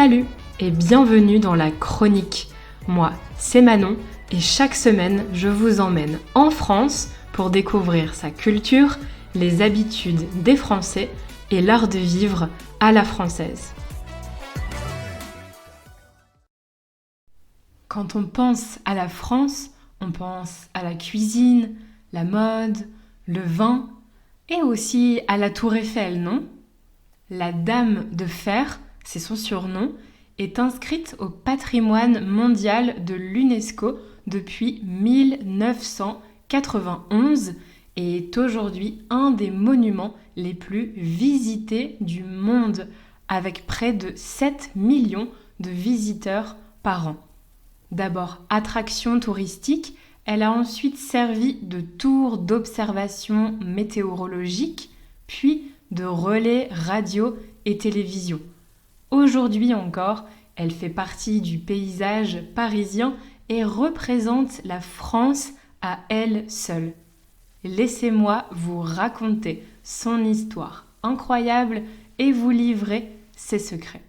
Salut et bienvenue dans la chronique. Moi, c'est Manon et chaque semaine, je vous emmène en France pour découvrir sa culture, les habitudes des Français et l'art de vivre à la française. Quand on pense à la France, on pense à la cuisine, la mode, le vin et aussi à la Tour Eiffel, non ? La Dame de Fer, c'est son surnom, est inscrite au patrimoine mondial de l'UNESCO depuis 1991 et est aujourd'hui un des monuments les plus visités du monde, avec près de 7 millions de visiteurs par an. D'abord attraction touristique, elle a ensuite servi de tour d'observation météorologique, puis de relais radio et télévision. Aujourd'hui encore, elle fait partie du paysage parisien et représente la France à elle seule. Laissez-moi vous raconter son histoire incroyable et vous livrer ses secrets.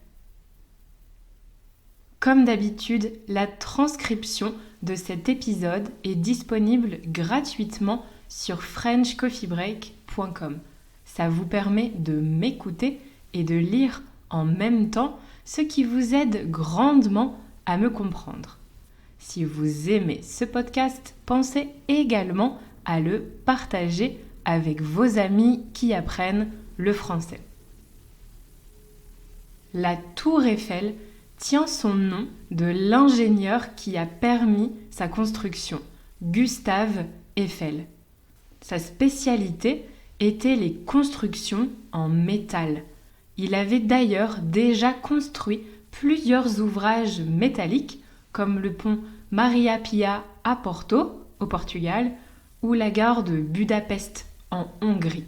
Comme d'habitude, la transcription de cet épisode est disponible gratuitement sur frenchcoffeebreak.com. Ça vous permet de m'écouter et de lire en même temps, ce qui vous aide grandement à me comprendre. Si vous aimez ce podcast, pensez également à le partager avec vos amis qui apprennent le français. La Tour Eiffel tient son nom de l'ingénieur qui a permis sa construction, Gustave Eiffel. Sa spécialité était les constructions en métal. Il avait d'ailleurs déjà construit plusieurs ouvrages métalliques comme le pont Maria Pia à Porto, au Portugal, ou la gare de Budapest, en Hongrie.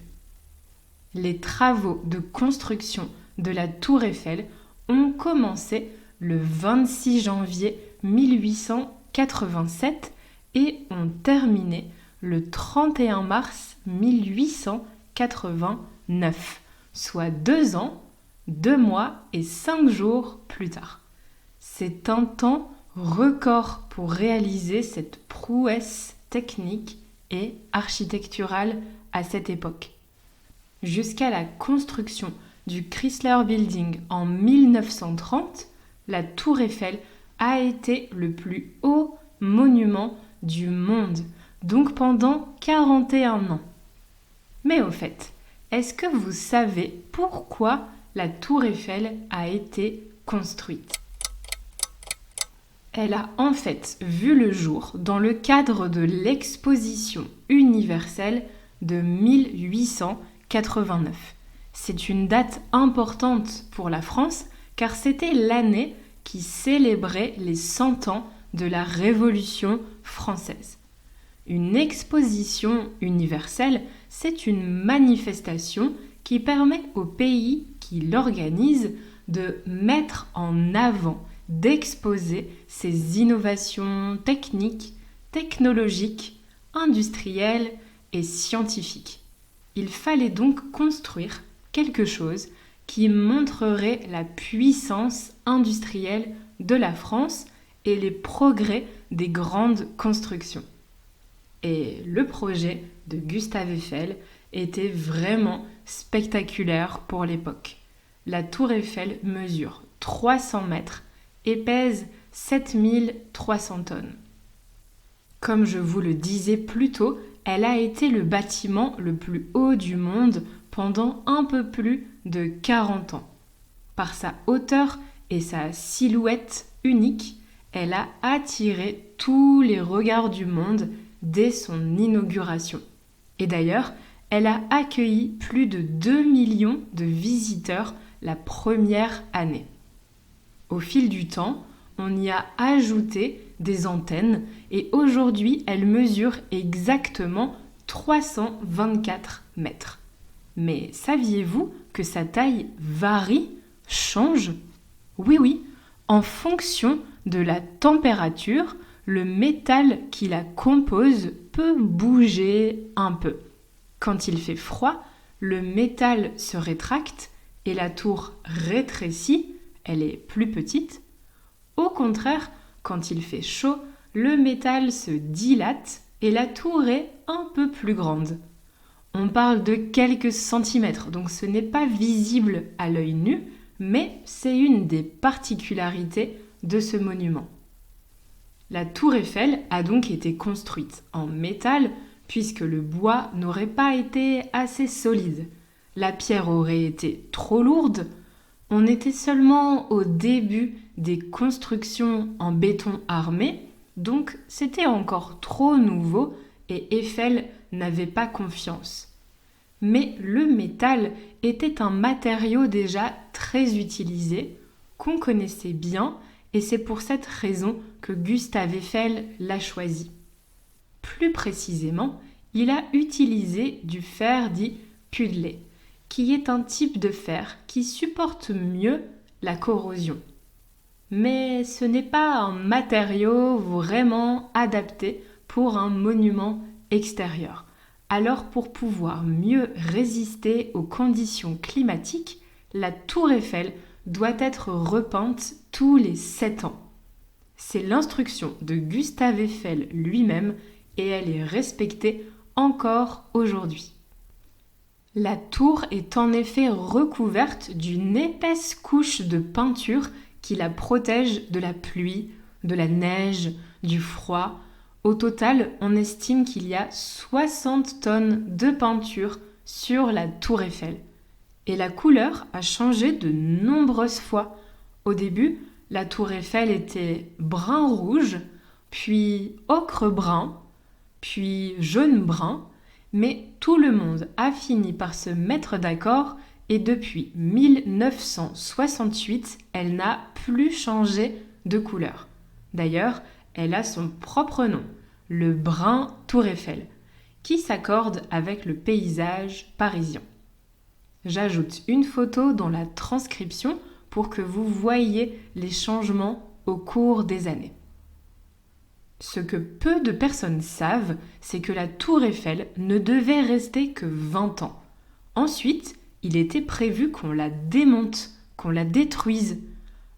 Les travaux de construction de la Tour Eiffel ont commencé le 26 janvier 1887 et ont terminé le 31 mars 1889. Soit 2 ans, 2 mois et 5 jours plus tard. C'est un temps record pour réaliser cette prouesse technique et architecturale à cette époque. Jusqu'à la construction du Chrysler Building en 1930, la Tour Eiffel a été le plus haut monument du monde, donc pendant 41 ans. Mais au fait, est-ce que vous savez pourquoi la Tour Eiffel a été construite ? Elle a en fait vu le jour dans le cadre de l'exposition universelle de 1889. C'est une date importante pour la France car c'était l'année qui célébrait les 100 ans de la Révolution française. Une exposition universelle, c'est une manifestation qui permet aux pays qui l'organisent de mettre en avant, d'exposer ses innovations techniques, technologiques, industrielles et scientifiques. Il fallait donc construire quelque chose qui montrerait la puissance industrielle de la France et les progrès des grandes constructions. Et le projet de Gustave Eiffel était vraiment spectaculaire pour l'époque. La Tour Eiffel mesure 300 mètres et pèse 7300 tonnes. Comme je vous le disais plus tôt, elle a été le bâtiment le plus haut du monde pendant un peu plus de 40 ans. Par sa hauteur et sa silhouette unique, elle a attiré tous les regards du monde dès son inauguration. Et d'ailleurs, elle a accueilli plus de 2 millions de visiteurs la première année. Au fil du temps, on y a ajouté des antennes et aujourd'hui, elle mesure exactement 324 mètres. Mais saviez-vous que sa taille varie, change ? Oui, en fonction de la température, le métal qui la compose peut bouger un peu. Quand il fait froid, le métal se rétracte et la tour rétrécit, elle est plus petite. Au contraire, quand il fait chaud, le métal se dilate et la tour est un peu plus grande. On parle de quelques centimètres, donc ce n'est pas visible à l'œil nu, mais c'est une des particularités de ce monument. La tour Eiffel a donc été construite en métal puisque le bois n'aurait pas été assez solide. La pierre aurait été trop lourde. On était seulement au début des constructions en béton armé, donc c'était encore trop nouveau et Eiffel n'avait pas confiance. Mais le métal était un matériau déjà très utilisé, qu'on connaissait bien, et c'est pour cette raison que Gustave Eiffel l'a choisi. Plus précisément, il a utilisé du fer dit puddlé, qui est un type de fer qui supporte mieux la corrosion. Mais ce n'est pas un matériau vraiment adapté pour un monument extérieur. Alors pour pouvoir mieux résister aux conditions climatiques, la tour Eiffel doit être repeinte tous les 7 ans. C'est l'instruction de Gustave Eiffel lui-même et elle est respectée encore aujourd'hui. La tour est en effet recouverte d'une épaisse couche de peinture qui la protège de la pluie, de la neige, du froid. Au total, on estime qu'il y a 60 tonnes de peinture sur la tour Eiffel. Et la couleur a changé de nombreuses fois. Au début, la tour Eiffel était brun-rouge, puis ocre-brun, puis jaune-brun, mais tout le monde a fini par se mettre d'accord et depuis 1968, elle n'a plus changé de couleur. D'ailleurs, elle a son propre nom, le brun Tour Eiffel, qui s'accorde avec le paysage parisien. J'ajoute une photo dans la transcription pour que vous voyiez les changements au cours des années. Ce que peu de personnes savent, c'est que la Tour Eiffel ne devait rester que 20 ans. Ensuite, il était prévu qu'on la démonte, qu'on la détruise.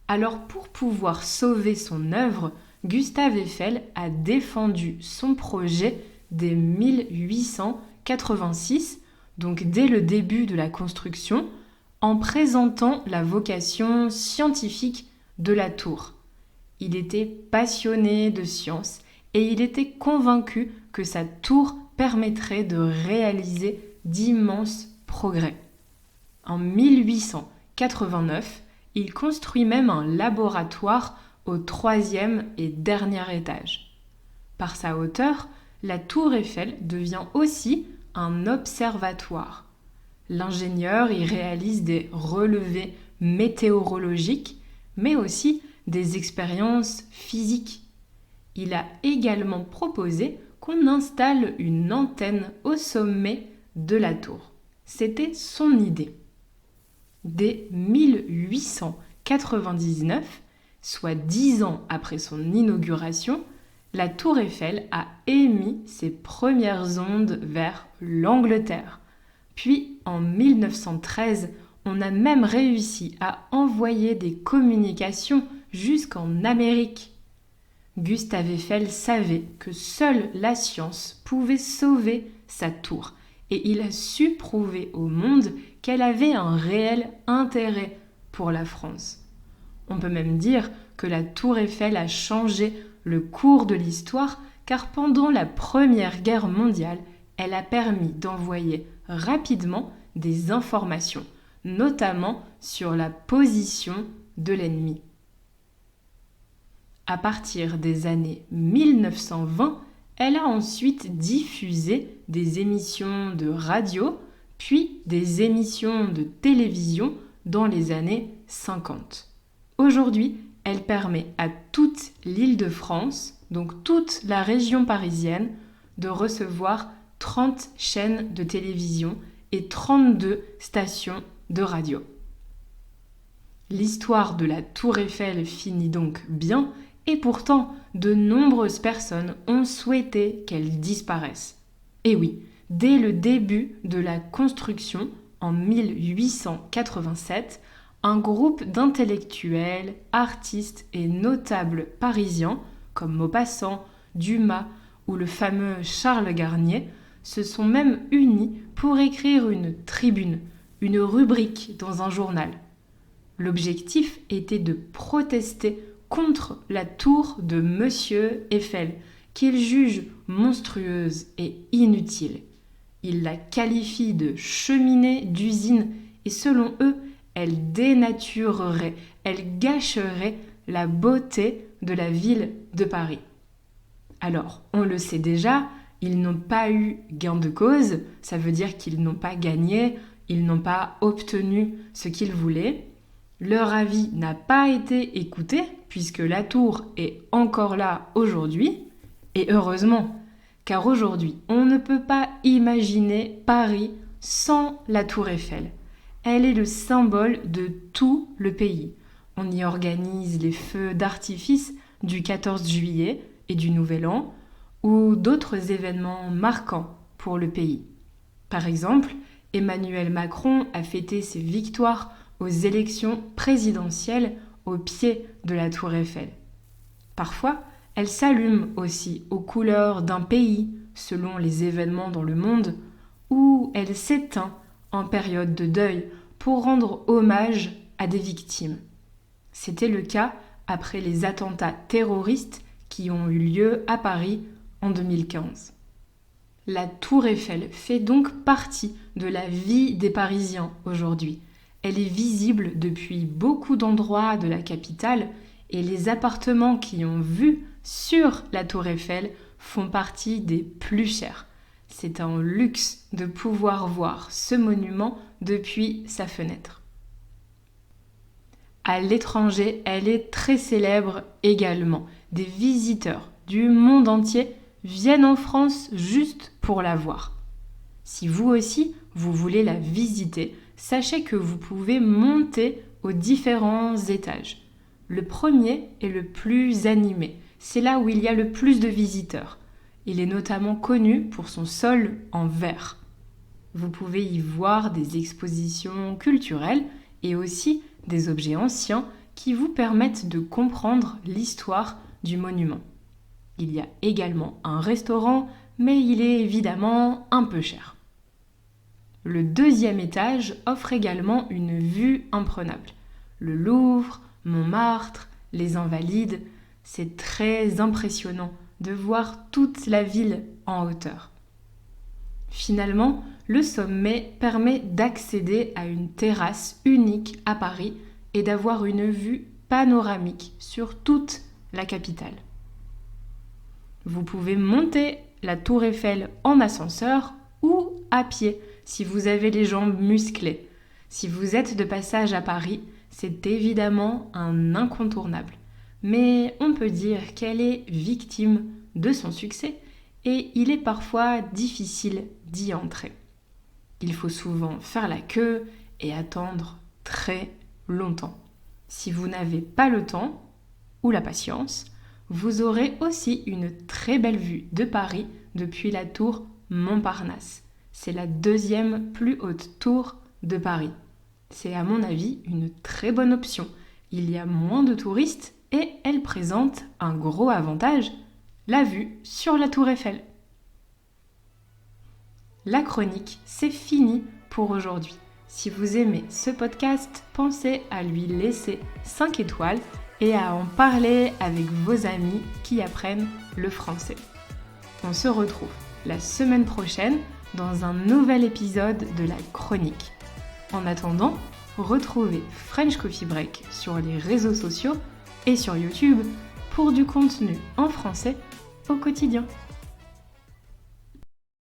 Alors pour pouvoir sauver son œuvre, Gustave Eiffel a défendu son projet dès 1886, donc dès le début de la construction, en présentant la vocation scientifique de la tour. Il était passionné de science et il était convaincu que sa tour permettrait de réaliser d'immenses progrès. En 1889, il construit même un laboratoire au 3e et dernier étage. Par sa hauteur, la tour Eiffel devient aussi un observatoire. L'ingénieur y réalise des relevés météorologiques, mais aussi des expériences physiques. Il a également proposé qu'on installe une antenne au sommet de la tour. C'était son idée. Dès 1899, soit 10 ans après son inauguration, la tour Eiffel a émis ses premières ondes vers l'Angleterre. Puis, en 1913, on a même réussi à envoyer des communications jusqu'en Amérique. Gustave Eiffel savait que seule la science pouvait sauver sa tour et il a su prouver au monde qu'elle avait un réel intérêt pour la France. On peut même dire que la tour Eiffel a changé le cours de l'histoire car pendant la Première Guerre mondiale, elle a permis d'envoyer rapidement des informations, notamment sur la position de l'ennemi. À partir des années 1920, elle a ensuite diffusé des émissions de radio, puis des émissions de télévision dans les années 50. Aujourd'hui, elle permet à toute l'Île-de-France, donc toute la région parisienne, de recevoir 30 chaînes de télévision et 32 stations de radio. L'histoire de la Tour Eiffel finit donc bien et pourtant de nombreuses personnes ont souhaité qu'elle disparaisse. Et oui, dès le début de la construction, en 1887, un groupe d'intellectuels, artistes et notables parisiens, comme Maupassant, Dumas ou le fameux Charles Garnier, se sont même unis pour écrire une tribune, une rubrique dans un journal. L'objectif était de protester contre la tour de Monsieur Eiffel, qu'ils jugent monstrueuse et inutile. Ils la qualifient de cheminée d'usine et selon eux, elle dénaturerait, elle gâcherait la beauté de la ville de Paris. Alors, on le sait déjà, ils n'ont pas eu gain de cause, ça veut dire qu'ils n'ont pas gagné, ils n'ont pas obtenu ce qu'ils voulaient. Leur avis n'a pas été écouté, puisque la tour est encore là aujourd'hui, et heureusement, car aujourd'hui, on ne peut pas imaginer Paris sans la tour Eiffel. Elle est le symbole de tout le pays. On y organise les feux d'artifice du 14 juillet et du Nouvel An, ou d'autres événements marquants pour le pays. Par exemple, Emmanuel Macron a fêté ses victoires aux élections présidentielles au pied de la tour Eiffel. Parfois, elle s'allume aussi aux couleurs d'un pays, selon les événements dans le monde, ou elle s'éteint en période de deuil pour rendre hommage à des victimes. C'était le cas après les attentats terroristes qui ont eu lieu à Paris en 2015. La tour Eiffel fait donc partie de la vie des Parisiens aujourd'hui. Elle est visible depuis beaucoup d'endroits de la capitale et les appartements qui ont vue sur la tour Eiffel font partie des plus chers. C'est un luxe de pouvoir voir ce monument depuis sa fenêtre. À l'étranger, elle est très célèbre également. Des visiteurs du monde entier viennent en France juste pour la voir. Si vous aussi, vous voulez la visiter, sachez que vous pouvez monter aux différents étages. Le premier est le plus animé. C'est là où il y a le plus de visiteurs. Il est notamment connu pour son sol en verre. Vous pouvez y voir des expositions culturelles et aussi des objets anciens qui vous permettent de comprendre l'histoire du monument. Il y a également un restaurant, mais il est évidemment un peu cher. Le deuxième étage offre également une vue imprenable. Le Louvre, Montmartre, les Invalides, c'est très impressionnant de voir toute la ville en hauteur. Finalement, le sommet permet d'accéder à une terrasse unique à Paris et d'avoir une vue panoramique sur toute la capitale. Vous pouvez monter la tour Eiffel en ascenseur ou à pied si vous avez les jambes musclées. Si vous êtes de passage à Paris, c'est évidemment un incontournable. Mais on peut dire qu'elle est victime de son succès et il est parfois difficile d'y entrer. Il faut souvent faire la queue et attendre très longtemps. Si vous n'avez pas le temps ou la patience, vous aurez aussi une très belle vue de Paris depuis la tour Montparnasse. C'est la deuxième plus haute tour de Paris. C'est à mon avis une très bonne option. Il y a moins de touristes et elle présente un gros avantage, la vue sur la tour Eiffel. La chronique, c'est fini pour aujourd'hui. Si vous aimez ce podcast, pensez à lui laisser 5 étoiles et à en parler avec vos amis qui apprennent le français. On se retrouve la semaine prochaine dans un nouvel épisode de la chronique. En attendant, retrouvez French Coffee Break sur les réseaux sociaux et sur YouTube pour du contenu en français au quotidien.